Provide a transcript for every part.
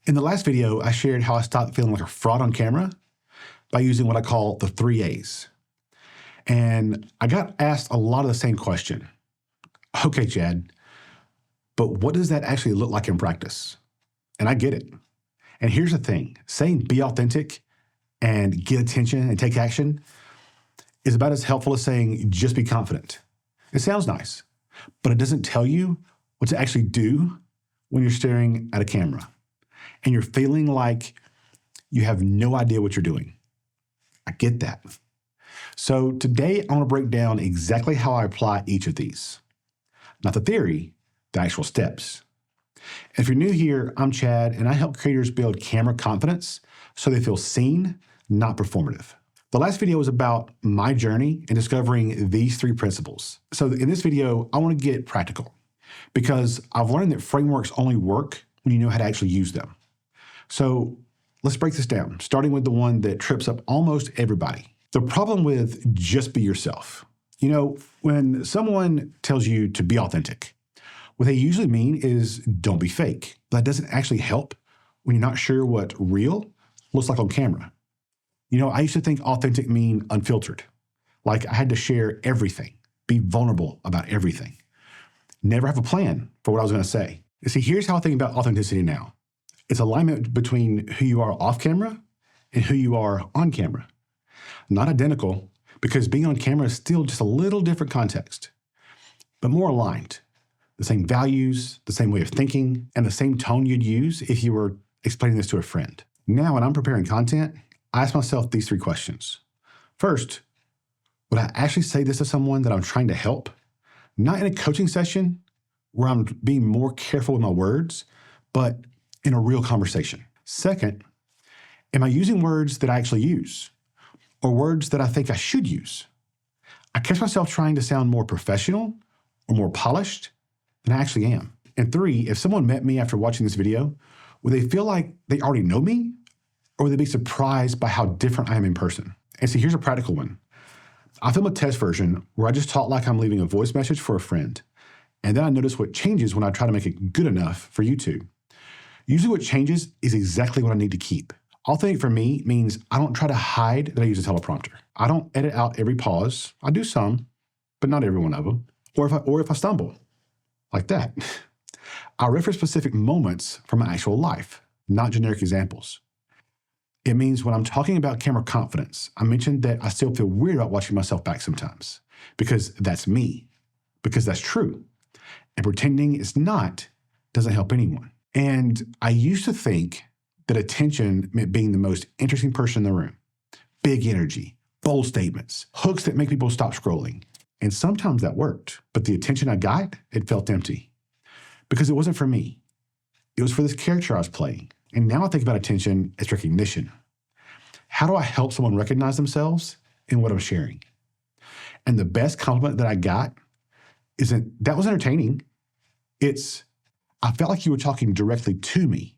In the last video, I shared how I stopped feeling like a fraud on camera by using what I call the 3 A's. And I got asked a lot of the same question. Okay, Chad, but what does that actually look like in practice? And I get it. And here's the thing, saying be authentic and get attention and take action is about as helpful as saying just be confident. It sounds nice, but it doesn't tell you what to actually do when you're staring at a camera and you're feeling like you have no idea what you're doing. I get that. So today I want to break down exactly how I apply each of these. Not the theory, the actual steps. And if you're new here, I'm Chad, and I help creators build camera confidence so they feel seen, not performative. The last video was about my journey in discovering these 3 principles. So in this video, I want to get practical because I've learned that frameworks only work when you know how to actually use them. So let's break this down, starting with the one that trips up almost everybody. The problem with just be yourself. You know, when someone tells you to be authentic, what they usually mean is don't be fake. That doesn't actually help when you're not sure what real looks like on camera. You know, I used to think authentic mean unfiltered. Like I had to share everything, be vulnerable about everything, never have a plan for what I was going to say. You see, here's how I think about authenticity now. It's alignment between who you are off camera and who you are on camera. Not identical, because being on camera is still just a little different context, but more aligned. The same values, the same way of thinking, and the same tone you'd use if you were explaining this to a friend. Now, when I'm preparing content, I ask myself these 3 questions. First, would I actually say this to someone that I'm trying to help? Not in a coaching session where I'm being more careful with my words, but in a real conversation. Second, am I using words that I actually use or words that I think I should use? I catch myself trying to sound more professional or more polished than I actually am. And 3, if someone met me after watching this video, would they feel like they already know me or would they be surprised by how different I am in person? And see, here's a practical one. I film a test version where I just talk like I'm leaving a voice message for a friend. And then I notice what changes when I try to make it good enough for YouTube. Usually what changes is exactly what I need to keep. Authentic for me means I don't try to hide that I use a teleprompter. I don't edit out every pause. I do some, but not every one of them. Or if I stumble, like that. I reference specific moments from my actual life, not generic examples. It means when I'm talking about camera confidence, I mentioned that I still feel weird about watching myself back sometimes because that's me, because that's true. And pretending it's not doesn't help anyone. And I used to think that attention meant being the most interesting person in the room. Big energy, bold statements, hooks that make people stop scrolling. And sometimes that worked, but the attention I got, it felt empty because it wasn't for me. It was for this character I was playing. And now I think about attention as recognition. How do I help someone recognize themselves in what I'm sharing? And the best compliment that I got isn't, that was entertaining. It's, I felt like you were talking directly to me.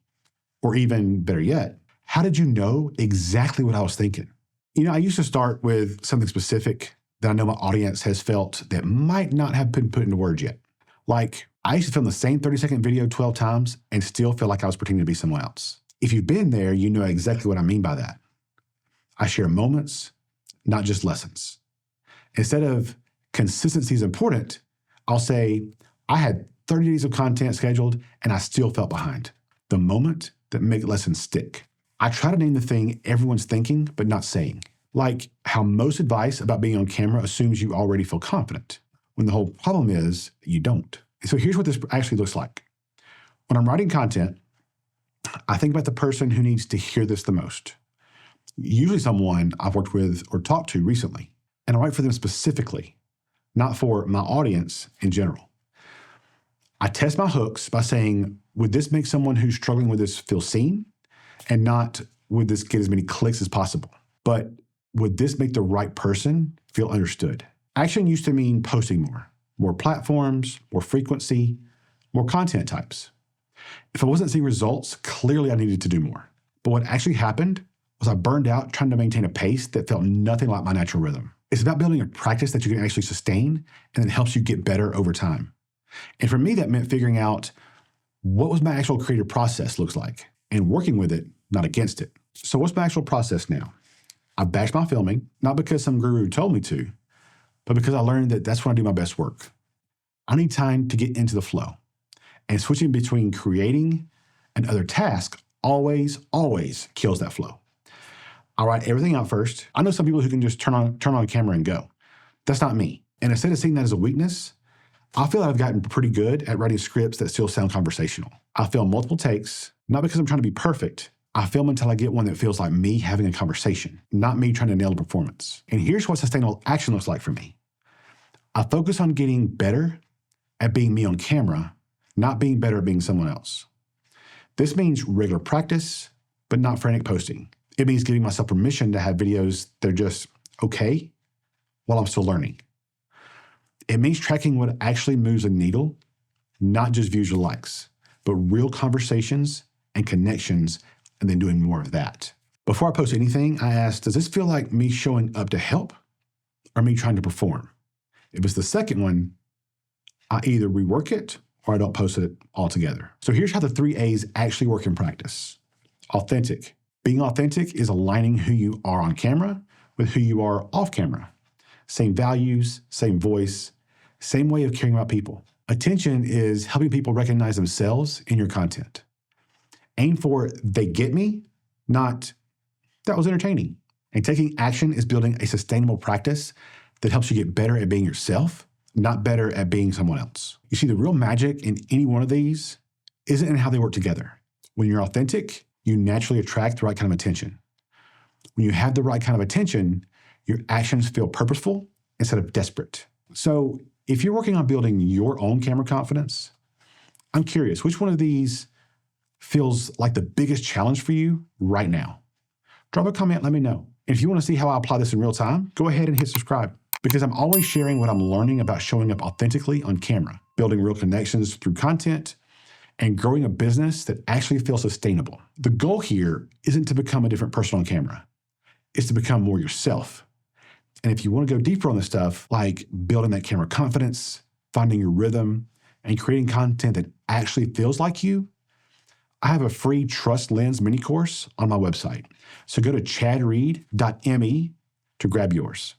Or even better yet, how did you know exactly what I was thinking? You know, I used to start with something specific that I know my audience has felt that might not have been put into words yet. Like, I used to film the same 30-second video 12 times and still feel like I was pretending to be someone else. If you've been there, you know exactly what I mean by that. I share moments, not just lessons. Instead of consistency is important, I'll say, I had 30 days of content scheduled and I still felt behind. The moment that make lessons stick. I try to name the thing everyone's thinking, but not saying. Like how most advice about being on camera assumes you already feel confident, when the whole problem is you don't. So here's what this actually looks like. When I'm writing content, I think about the person who needs to hear this the most. Usually someone I've worked with or talked to recently. And I write for them specifically, not for my audience in general. I test my hooks by saying, would this make someone who's struggling with this feel seen? And not, would this get as many clicks as possible? But would this make the right person feel understood? Action used to mean posting more platforms, more frequency, more content types. If I wasn't seeing results, clearly I needed to do more. But what actually happened was I burned out trying to maintain a pace that felt nothing like my natural rhythm. It's about building a practice that you can actually sustain and that helps you get better over time. And for me, that meant figuring out what was my actual creative process looks like. and working with it, not against it. So what's my actual process now? I batch my filming, not because some guru told me to, but because I learned that that's when I do my best work. I need time to get into the flow. And switching between creating and other tasks always kills that flow. I write everything out first. I know some people who can just turn on a camera and go. That's not me. And instead of seeing that as a weakness, I feel like I've gotten pretty good at writing scripts that still sound conversational. I film multiple takes, not because I'm trying to be perfect. I film until I get one that feels like me having a conversation, not me trying to nail a performance. And here's what sustainable action looks like for me. I focus on getting better at being me on camera, not being better at being someone else. This means regular practice, but not frantic posting. It means giving myself permission to have videos that are just okay while I'm still learning. It means tracking what actually moves a needle, not just views or likes, but real conversations and connections, and then doing more of that. Before I post anything, I ask, does this feel like me showing up to help or me trying to perform? If it's the second one, I either rework it or I don't post it altogether. So here's how the 3 A's actually work in practice. Authentic. Being authentic is aligning who you are on camera with who you are off camera. Same values, same voice, same way of caring about people. Attention is helping people recognize themselves in your content. Aim for they get me, not that was entertaining. And taking action is building a sustainable practice that helps you get better at being yourself, not better at being someone else. You see, the real magic in any one of these isn't in how they work together. When you're authentic, you naturally attract the right kind of attention. When you have the right kind of attention, your actions feel purposeful instead of desperate. So if you're working on building your own camera confidence, I'm curious, which one of these feels like the biggest challenge for you right now? Drop a comment, let me know. And if you want to see how I apply this in real time, go ahead and hit subscribe, because I'm always sharing what I'm learning about showing up authentically on camera, building real connections through content, and growing a business that actually feels sustainable. The goal here isn't to become a different person on camera. It's to become more yourself. And if you want to go deeper on this stuff, like building that camera confidence, finding your rhythm, and creating content that actually feels like you, I have a free Trust Lens mini course on my website. So go to chadreid.me to grab yours.